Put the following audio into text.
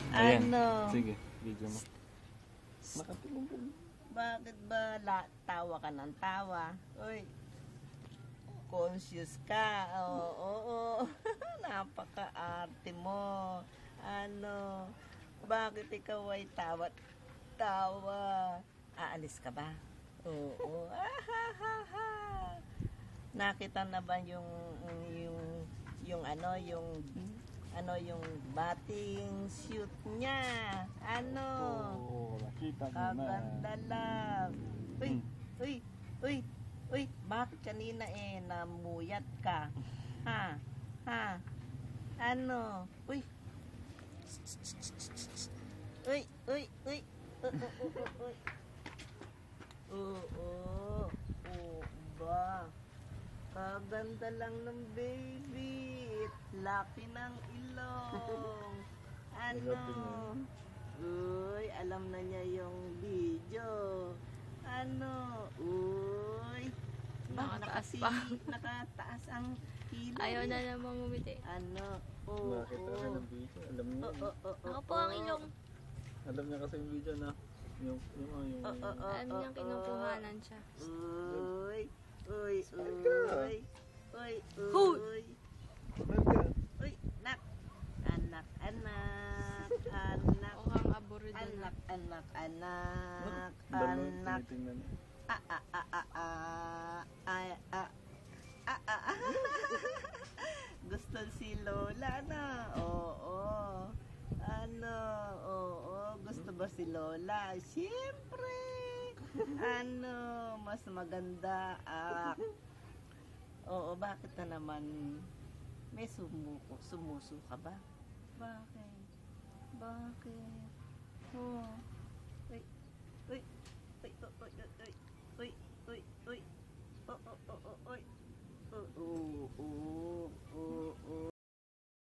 Ayan. Ano? Sige, video mo. Nakatingin ka. Bakit ba tawa ka ng tawa? Uy, conscious ka. Oo. Napaka-arte mo. Ano? Bakit ikaw ay tawa? Aalis ka ba? Oo. Nakita na ba yung bating shoot niya? Ano? Oo, nakita ko na. Kaganda lang. Uy, bakit kanina namuyat ka? Ha? Ano? Uy. Oo ba? Kaganda lang ng baby. Laki ng ilong. Ano? Uy, alam na niya yung video. Ano? Uy. Nakataas ang kilo. Ayaw na namang umiti. Ano? Oo. Nakita ka ng video. Alam niya. Ako po ang ilong. Alam niya kasi yung video na. Yung Alam niyang kinukuhanan siya. Uy. Uy, anak. Mukhang aburido na. Anak. Gusto si Lola na. Oo. Ano? Oo. Gusto ba si Lola? Siyempre. Ano? Mas maganda. Oo. Bakit na naman? May sumuso ka ba? Bakit? Oh.